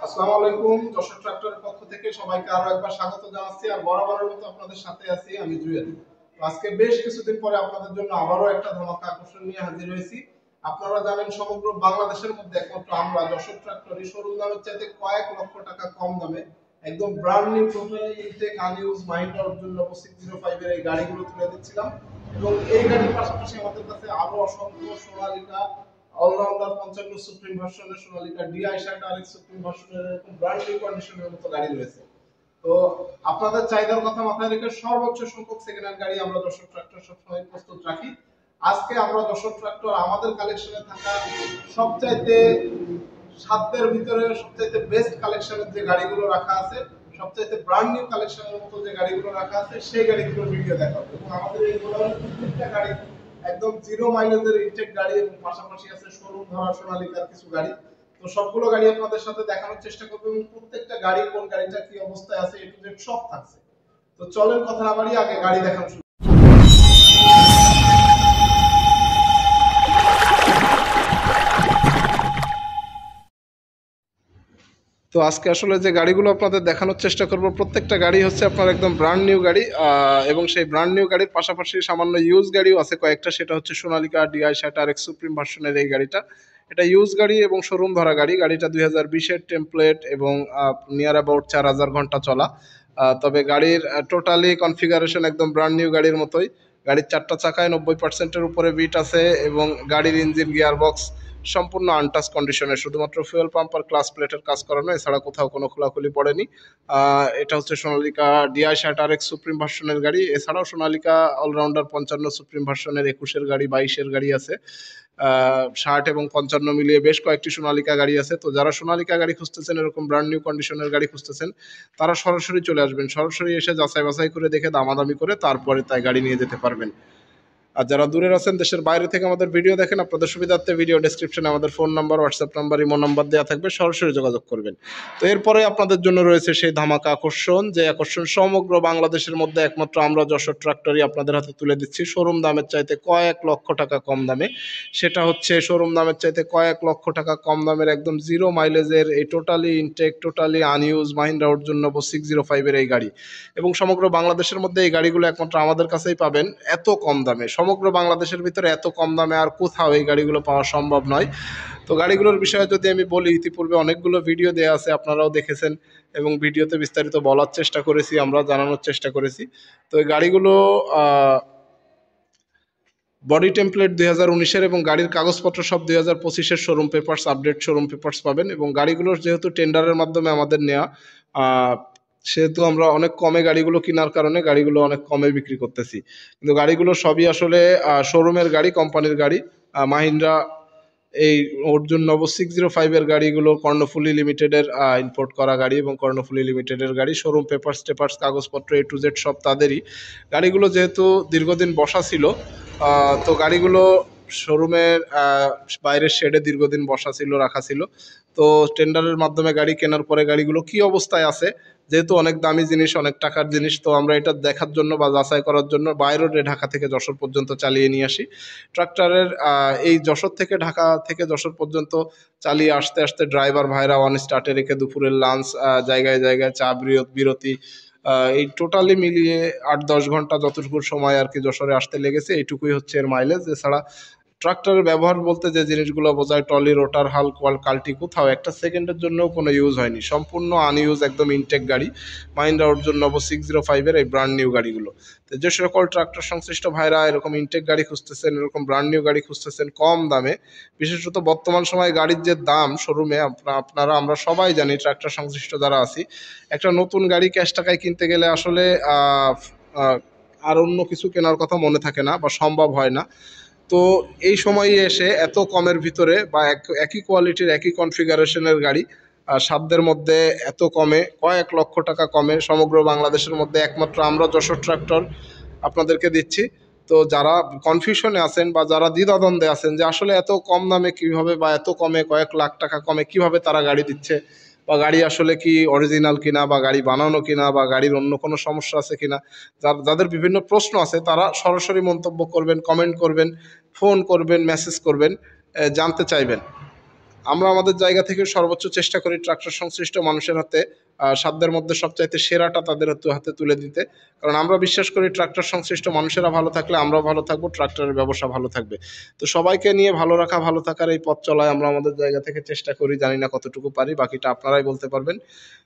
আসসালামু আলাইকুম। যশোর ট্রাক্টরের পক্ষ থেকে সবাইকে আরো একবার স্বাগত জানাচ্ছি। আর বরাবরের মতো আপনাদের সাথে আছি আমি জুয়েল। আজকে বেশ কিছুদিন পরে আপনাদের জন্য আবারও একটা ধামাকা আকর্ষণ নিয়ে হাজির হয়েছি। আপনারা জানেন সমগ্র বাংলাদেশের মধ্যে একমাত্র আমরা যশোর ট্রাক্টরই শোরুম দামের চাইতে কয়েক লক্ষ টাকা কম দামে একদম brand new totally intact unused Mahindra Arjun 605 এর এই গাড়িগুলো তুলে দিচ্ছিলাম। এবং এই গাড়ির পাশাপাশি আমাদের কাছে আরো অসংখ্য সোনালিকা অলরাউন্ডার 55 সুপ্রিম ভার্সনের সোনালিকা ডিআই 60 আরএক্স সুপ্রিম ভার্সনের এরকম ব্র্যান্ড নিউ কন্ডিশনের মতো গাড়ি রয়েছে। তো আপনাদের চাহিদার কথা মাথায় রেখে সর্বোচ্চ সংখ্যক সেকেন্ড হ্যান্ড গাড়ি আমরা যশোর ট্রাক্টর সবসময় প্রস্তুত রাখি। আজকে আমরা যশোর ট্রাক্টর আমাদের কালেকশনে থাকা সবচাইতে সাধ্যের ভিতরে সবচাইতে বেস্ট কালেকশনের যে গাড়িগুলো রাখা আছে, সবচাইতে ব্র্যান্ড নিউ কালেকশনের মতো যে গাড়িগুলো রাখা আছে সেই গাড়িগুলোর ভিডিও দেখাবো। এবং আমাদের এইগুলো প্রত্যেকটা গাড়ি একদম জিরো মাইলেজের ইনটেক গাড়ি এবং পাশাপাশি আছে শোরুম ধরা সোনালিকার কিছু গাড়ি। তো সবগুলো গাড়ি আপনাদের সাথে দেখানোর চেষ্টা করবো এবং প্রত্যেকটা গাড়ি কোন গাড়িটা কি অবস্থায় আছে এ টু জেড সব থাকছে। তো চলেন কথা না বাড়িয়ে আগে গাড়ি দেখানো শুরু। তো আজকে আসলে যে গাড়িগুলো আপনাদের দেখানোর চেষ্টা করব প্রত্যেকটা গাড়ি হচ্ছে আপনার একদম ব্র্যান্ড নিউ গাড়ি, এবং সেই ব্র্যান্ড নিউ গাড়ির পাশাপাশি সামান্য ইউজ গাড়িও আছে কয়েকটা। সেটা হচ্ছে সোনালিকা ডিআই 60 আরএক্স সুপ্রিম ভার্সনের এই গাড়িটা। এটা ইউজ গাড়ি এবং শোরুম ধরা গাড়ি। গাড়িটা 2020-এর টেমপ্লেট এবং নিয়ার অ্যাবাউট 4000 ঘন্টা চলা। তবে গাড়ির টোটালি কনফিগারেশন একদম ব্র্যান্ড নিউ গাড়ির মতোই। গাড়ির চারটা চাকায় 90%-এর উপরে বিট আছে এবং গাড়ির ইঞ্জিন গিয়ার বক্স সম্পূর্ণ আনটাচ কন্ডিশনে, শুধুমাত্র ফুয়েল পাম্প আর ক্লাস প্লেটের কাজ করানো, এছাড়া কোথাও কোনো খোলাখুলি পড়েনি। এটা হচ্ছে সোনালিকা ডিআই 60 আরএক্স সুপ্রিম ভার্সনের গাড়ি। এছাড়াও সোনালিকা অলরাউন্ডার 55 সুপ্রিম ভার্সনের 21-এর গাড়ি 22-এর গাড়ি আছে। 60 এবং 55 মিলিয়ে বেশ কয়েকটি সোনালিকা গাড়ি আছে। তো যারা সোনালিকা গাড়ি খুঁজতেছেন, এরকম ব্র্যান্ড নিউ কন্ডিশনের গাড়ি খুঁজতেছেন, তারা সরাসরি চলে আসবেন। সরাসরি এসে যাচাই বাছাই করে দেখে দামাদামি করে তারপরে তাই গাড়ি নিয়ে যেতে পারবেন। আর যারা দূরে আছেন, দেশের বাইরে থেকে আমাদের ভিডিও দেখেন, আপনাদের সুবিধার্থে ভিডিও ডেসক্রিপশনে আমাদের phone number, WhatsApp number, imo number দেওয়া থাকবে, সরাসরি যোগাযোগ করবেন। তো এরপরে আপনাদের জন্য রয়েছে সেই ধামাকা আকর্ষণ, যে আকর্ষণ সমগ্র বাংলাদেশের মধ্যে একমাত্র আমরা যশোর ট্রাক্টরই আপনাদের হাতে তুলে দিচ্ছি শোরুম দামের চাইতে কয়েক লক্ষ টাকা কম দামে। সেটা হচ্ছে শোরুম দামের চাইতে কয়েক লক্ষ টাকা কম দামের একদম জিরো মাইলেজের এই totally intact totally unused Mahindra Arjun 605 এর এই গাড়ি। এবং সমগ্র বাংলাদেশের মধ্যে এই গাড়িগুলো একমাত্র আমাদের কাছেই পাবেন এত কম দামে। সমগ্র বাংলাদেশের ভিতরে এত কম দামে আর কোথাও এই গাড়িগুলো পাওয়া সম্ভব নয়। তো গাড়িগুলোর বিষয়ে যদি আমি বলি, ইতিপূর্বে অনেকগুলো ভিডিও দেওয়া আছে, আপনারাও দেখেছেন এবং ভিডিওতে বিস্তারিত বলার চেষ্টা করেছি, আমরা জানানোর চেষ্টা করেছি। তো এই গাড়িগুলো বডি টেমপ্লেট 2019-এর এবং গাড়ির কাগজপত্র সব 2025-এর showroom papers, update showroom papers পাবেন। এবং গাড়িগুলোর যেহেতু টেন্ডারের মাধ্যমে আমাদের নেওয়া, সেহেতু আমরা অনেক কমে গাড়িগুলো কেনার কারণে গাড়িগুলো অনেক কমে বিক্রি করতেছি। কিন্তু গাড়িগুলো সবই আসলে শোরুমের গাড়ি, কোম্পানির গাড়ি। মাহিন্দ্রা এই অর্জুন 605 এর গাড়িগুলো কর্ণফুলি লিমিটেডের ইম্পোর্ট করা গাড়ি এবং কর্ণফুলি লিমিটেডের গাড়ি। শোরুম পেপারস টেপারস কাগজপত্র এ টু জেড সব তাদেরই। গাড়িগুলো যেহেতু দীর্ঘদিন বসা ছিল, তো গাড়িগুলো শোরুমের বাইরের শেডে দীর্ঘদিন বসা ছিল, রাখা ছিল। তো টেন্ডারের মাধ্যমে গাড়ি কেনার পরে গাড়িগুলো কি অবস্থায় আছে, যেহেতু অনেক দামি জিনিস, অনেক টাকার জিনিস, তো আমরা এটা দেখার জন্য বা যাচাই করার জন্য বাই রোডে ঢাকা থেকে যশোর পর্যন্ত চালিয়ে নিয়ে আসি। ট্রাক্টরের এই যশোর থেকে ঢাকা থেকে যশোর পর্যন্ত চালিয়ে আসতে আসতে ড্রাইভার ভাইরা অন স্টার্টে রেখে দুপুরের লাঞ্চ, জায়গায় জায়গায় চা বিরতি, এই টোটালি মিলিয়ে 8-10 ঘন্টা যতটুকু সময় আর কি যশোরে আসতে লেগেছে, এইটুকুই হচ্ছে এর মাইলেজ। এছাড়া ট্রাক্টরের ব্যবহার বলতে যে জিনিসগুলো বোঝায়, টলি, রোটার, হাল, কাল্টি, কোথাও একটা সেকেন্ডের জন্য কোনো ইউজ হয়নি, সম্পূর্ণ আনইউজ একদম ইনটেক গাড়ি মাহিন্দ্রা অর্জুন 605 এর এই ব্র্যান্ড নিউ গাড়িগুলো। তো যে সকল ট্রাক্টর সংশ্লিষ্ট ভাইরা এরকম ইনটেক গাড়ি খুঁজতেছেন, এরকম ব্র্যান্ড নিউ গাড়ি খুঁজতেছেন কম দামে, বিশেষত বর্তমান সময়ে গাড়ির যে দাম শোরুমে, আপনারা আমরা সবাই জানি, ট্রাক্টর সংশ্লিষ্ট যারা আছি, একটা নতুন গাড়ি ক্যাশ টাকায় কিনতে গেলে আসলে আর অন্য কিছু কেনার কথা মনে থাকে না বা সম্ভব হয় না। তো এই সময়ে এসে এত কমের ভিতরে বা একই কোয়ালিটির একই কনফিগারেশনের গাড়ি সাধ্যের মধ্যে এত কমে, কয়েক লক্ষ টাকা কমে সমগ্র বাংলাদেশের মধ্যে একমাত্র আমরা যশোর ট্রাক্টর আপনাদেরকে দিচ্ছি। তো যারা কনফিউশনে আছেন বা যারা দ্বিধাদ্বন্দ্বে আছেন যে আসলে এত কম দামে কিভাবে বা এত কমে কয়েক লাখ টাকা কমে কিভাবে তারা গাড়ি দিচ্ছে, বা গাড়ি আসলে কি অরিজিনাল কিনা, বা গাড়ি বানানো কিনা, বা গাড়ির অন্য কোনো সমস্যা আছে কিনা, যাদের বিভিন্ন প্রশ্ন আছে তারা সরাসরি মন্তব্য করবেন, কমেন্ট করবেন, ফোন করবেন, মেসেজ করবেন, জানতে চাইবেন। আমরা আমাদের জায়গা থেকে সর্বোচ্চ চেষ্টা করি ট্রাক্টর সংশ্লিষ্ট মানুষের হাতে সাধ্যের মধ্যে সবচাইতে সেরাটা তাদের হাতে তুলে দিতে, কারণ আমরা বিশ্বাস করি ট্রাক্টর সংশ্লিষ্ট মানুষেরা ভালো থাকলে আমরাও ভালো থাকবো, ট্রাক্টরের ব্যবসা ভালো থাকবে। তো সবাইকে নিয়ে ভালো রাখা, ভালো থাকার এই পথ চলায় আমরা আমাদের জায়গা থেকে চেষ্টা করি, জানি না কতটুকু পারি, বাকিটা আপনারাই বলতে পারবেন।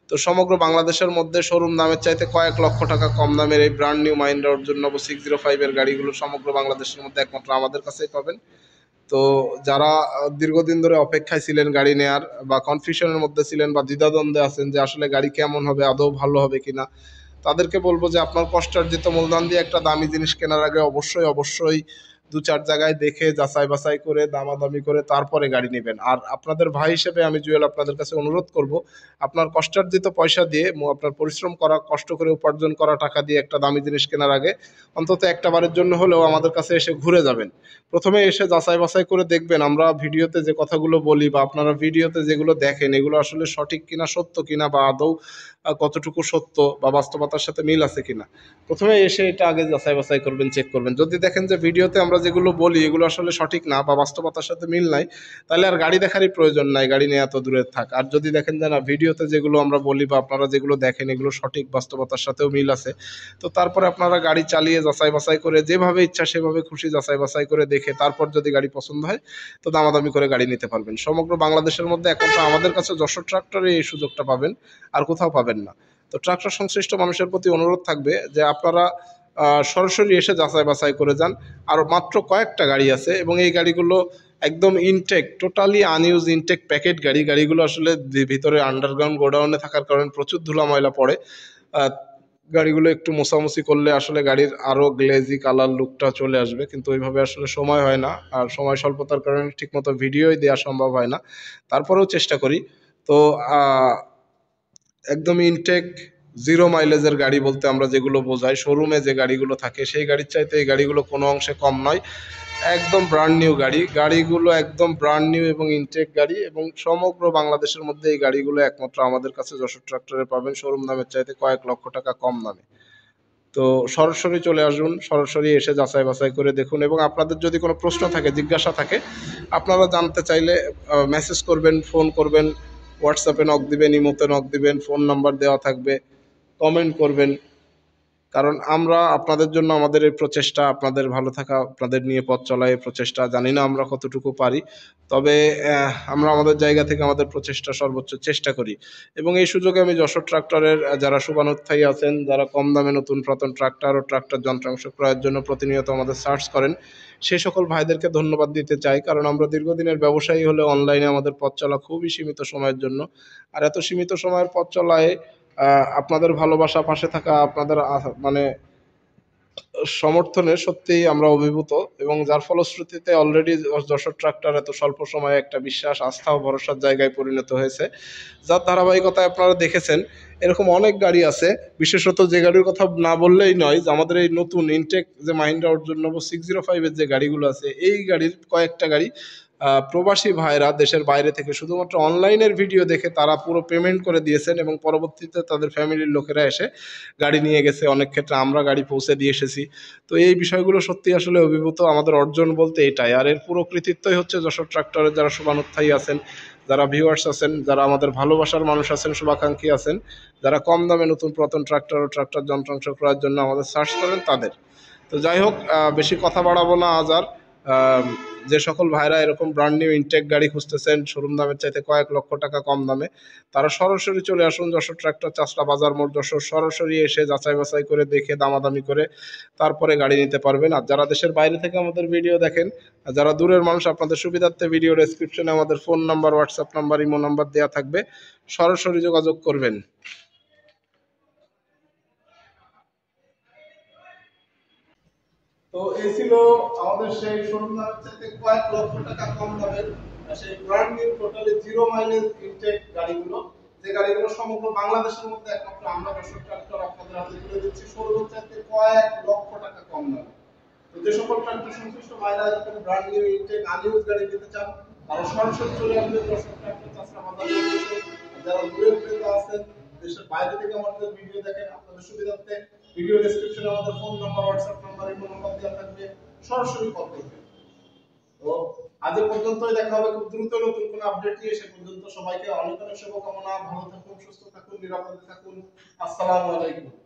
তো সমগ্র বাংলাদেশের মধ্যে শোরুম দামের চাইতে কয়েক লক্ষ টাকা কম দামের এই ব্র্যান্ড নিউ মাহিন্দ্রা অর্জুন নব 605 এর গাড়িগুলো সমগ্র বাংলাদেশের মধ্যে একমাত্র আমাদের কাছেই পাবেন। তো যারা দীর্ঘদিন ধরে অপেক্ষায় ছিলেন গাড়ি নেয়ার, বা কনফিউশনের মধ্যে ছিলেন, বা দ্বিধাদ্বন্দ্বে আছেন যে আসলে গাড়ি কেমন হবে, আদৌ ভালো হবে কিনা, তাদেরকে বলবো যে আপনার কষ্টার্জিত মূলধন দিয়ে একটা দামি জিনিস কেনার আগে অবশ্যই অবশ্যই 2-4 জায়গায় দেখে যাচাই বাছাই করে দামাদামি করে তারপরে গাড়ি নেবেন। আর আপনাদের ভাই হিসেবে আমি জুয়েল আপনাদের কাছে অনুরোধ করব, আপনার কষ্টার্জিত পয়সা দিয়ে, আপনার পরিশ্রম করা, কষ্ট করে উপার্জন করা টাকা দিয়ে একটা দামি জিনিস কেনার আগে অন্তত একটা বারের জন্য হলেও আমাদের কাছে এসে ঘুরে যাবেন। প্রথমে এসে যাচাই বাছাই করে দেখবেন আমরা ভিডিওতে যে কথাগুলো বলি বা আপনারা ভিডিওতে যেগুলো দেখেন এগুলো আসলে সঠিক কিনা, সত্য কিনা, বা আদৌ কতটুকু সত্য বা বাস্তবতার সাথে মিল আছে কিনা। প্রথমে এসে এটা আগে যাচাই বাছাই করবেন, চেক করবেন। যদি দেখেন যে ভিডিওতে আমরা যেগুলো বলি এগুলো আসলে সঠিক না বা বাস্তবতার সাথে মিল নাই, তাহলে আর গাড়ি দেখারই প্রয়োজন নাই, গাড়ি নিয়ে এত দূরে থাক। আর যদি দেখেন যে না, ভিডিওতে যেগুলো আমরা বলি বা আপনারা যেগুলো দেখেন এগুলো সঠিক, বাস্তবতার সাথেও মিল আছে, তো তারপরে আপনারা গাড়ি চালিয়ে যাচাই বাছাই করে যেভাবে ইচ্ছা সেভাবে খুশি যাচাই বাছাই করে দেখে তারপর যদি গাড়ি পছন্দ হয় তো দামাদামি করে গাড়ি নিতে পারবেন। সমগ্র বাংলাদেশের মধ্যে একমাত্র আমাদের কাছে যশোর ট্রাক্টরে এই সুযোগটা পাবেন, আর কোথাও পাবেন না। তো ট্রাক্টর সংশ্লিষ্ট মানুষের প্রতি অনুরোধ থাকবে যে আপনারা সরাসরি এসে যাচাই বাছাই করে যান। আর মাত্র কয়েকটা গাড়ি আছে এবং এই গাড়িগুলো একদম intact, totally unused intact packet গাড়ি। গাড়িগুলো আসলে ভিতরে আন্ডারগ্রাউন্ড গোডাউনে থাকার কারণে প্রচুর ধুলা ময়লা পড়ে। গাড়িগুলো একটু মোছামুছি করলে আসলে গাড়ির আরো গ্লেজি কালার লুকটা চলে আসবে, কিন্তু ওইভাবে আসলে সময় হয় না, আর সময় স্বল্পতার কারণে ঠিকমতো ভিডিওই দেওয়া সম্ভব হয় না। তারপরেও চেষ্টা করি। তো একদম ইনটেক জিরো মাইলেজের গাড়ি বলতে আমরা যেগুলো বোঝাই, শোরুমে যে গাড়িগুলো থাকে সেই গাড়ির চাইতে এই গাড়িগুলো কোনো অংশে কম নয়। একদম ব্র্যান্ড নিউ গাড়িগুলো একদম ব্র্যান্ড নিউ এবং ইনটেক গাড়ি, এবং সমগ্র বাংলাদেশের মধ্যে এই গাড়িগুলো একমাত্র আমাদের কাছে যশোর ট্রাক্টরে পাবেন শোরুম দামের চাইতে কয়েক লক্ষ টাকা কম দামে। তো সরাসরি চলে আসুন, সরাসরি এসে যাচাই বাছাই করে দেখুন, এবং আপনাদের যদি কোনো প্রশ্ন থাকে, জিজ্ঞাসা থাকে, আপনারা জানতে চাইলে মেসেজ করবেন, ফোন করবেন, হোয়াটসঅ্যাপে নক দিবেন, ইমোতে নক দিবেন, ফোন নাম্বার দেওয়া থাকবে, কমেন্ট করবেন। কারণ আমরা আপনাদের জন্য আমাদের এই প্রচেষ্টা, আপনাদের ভালো থাকা, আপনাদের নিয়ে পথ চলা এই প্রচেষ্টা, জানি না আমরা কতটুকু পারি, তবে আমরা আমাদের জায়গা থেকে আমাদের প্রচেষ্টা সর্বোচ্চ চেষ্টা করি। এবং এই সুযোগে আমি যশোর ট্রাক্টরের যারা শুভানুধ্যায়ী আছেন, যারা কম দামে নতুন পুরাতন ট্রাক্টর ও ট্রাক্টর যন্ত্রাংশ ক্রয়ের জন্য প্রতিনিয়ত আমাদের সার্চ করেন, সেই সকল ভাইদেরকে ধন্যবাদ দিতে চাই। কারণ আমরা দীর্ঘদিনের ব্যবসায়ী হলে অনলাইনে আমাদের পথ চলা খুবই সীমিত সময়ের জন্য, আর এত সীমিত সময়ের পথ চলায় আপনাদের ভালোবাসা, পাশে থাকা, আপনাদের মানে সমর্থনে সত্যিই আমরা অভিভূত, এবং যার ফলশ্রুতিতে অলরেডি যশোর ট্রাক্টর এত স্বল্প সময়ে একটা বিশ্বাস, আস্থা ও ভরসার জায়গায় পরিণত হয়েছে, যার ধারাবাহিকতায় আপনারা দেখেছেন এরকম অনেক গাড়ি আছে। বিশেষত যে গাড়ির কথা না বললেই নয়, যে আমাদের এই নতুন ইনটেক যে মাহিন্দ্রা অর্জুন নব 605 এর যে গাড়িগুলো আছে, এই গাড়ির কয়েকটা গাড়ি প্রবাসী ভাইরা দেশের বাইরে থেকে শুধুমাত্র অনলাইনের ভিডিও দেখে তারা পুরো পেমেন্ট করে দিয়েছেন, এবং পরবর্তীতে তাদের ফ্যামিলির লোকেরা এসে গাড়ি নিয়ে গেছে, অনেক ক্ষেত্রে আমরা গাড়ি পৌঁছে দিয়ে এসেছি। তো এই বিষয়গুলো সত্যি আসলে অভিভূত, আমাদের অর্জন বলতে এটাই। আর এর পুরো কৃতিত্বই হচ্ছে যশোর ট্রাক্টরের যারা শুভানুধ্যায়ী আছেন, যারা ভিউয়ার্স আছেন, যারা আমাদের ভালোবাসার মানুষ আছেন, শুভাকাঙ্ক্ষী আছেন, যারা কম দামে নতুন পুরাতন ট্রাক্টর ও ট্রাক্টর যন্ত্রাংশ ক্রয়ের জন্য আমাদের সার্চ করেন তাদের। তো যাই হোক, বেশি কথা বাড়াবো না আজ আর। যে সকল ভাইরা এরকম ব্র্যান্ড নিউ ইনটেক গাড়ি খুঁজতেছেন শোরুম দামের চাইতে কয়েক লক্ষ টাকা কম দামে, তারা সরাসরি চলে আসুন যশোর ট্রাক্টর, চাষলা বাজার মোড় যশোর। সরাসরি এসে যাচাই বাছাই করে দেখে দামাদামি করে তারপরে গাড়ি নিতে পারবেন। আর যারা দেশের বাইরে থেকে আমাদের ভিডিও দেখেন, আর যারা দূরের মানুষ, আপনাদের সুবিধার্থে ভিডিও ডেসক্রিপশনে আমাদের phone number, WhatsApp number, imo number দেওয়া থাকবে, সরাসরি যোগাযোগ করবেন। তো এই ছিল আমাদের সেই শোরুম দামের চাইতে কয়েক লক্ষ টাকা কম দামের সেই brand new totally zero mileage intact গাড়িগুলো, যে গাড়িগুলো সমগ্র বাংলাদেশের মধ্যে একমাত্র আমরা যশোর ট্রাক্টর আপনাদের হাতে তুলে দিচ্ছি শোরুমের চাইতে কয়েক লক্ষ টাকা কম দামে। তো যে সকল ট্রাক্টর সংশ্লিষ্ট ভাইরা এরকম ব্র্যান্ড নিউ ইনটেক আনইউজ গাড়ি নিতে চান, তারা সরাসরি চলে আসবেন যশোর ট্রাক্টর, চাষলা বাজার। যারা দূরে দূরে আছেন, দেশের বাইরে থেকে আমাদের ভিডিও দেখেন, আপনাদের সুবিধার্থে ভিডিও ডেসক্রিপশনে আমাদের phone number, WhatsApp number, imo number দেওয়া থাকবে, সরাসরি কল করবেন। তো আজ এ পর্যন্তই, দেখা হবে খুব দ্রুত নতুন কোনো আপডেট নিয়ে। সে পর্যন্ত সবাইকে অনেক অনেক শুভকামনা। ভালো থাকুন, সুস্থ থাকুন, নিরাপদে থাকুন। আসসালামু আলাইকুম।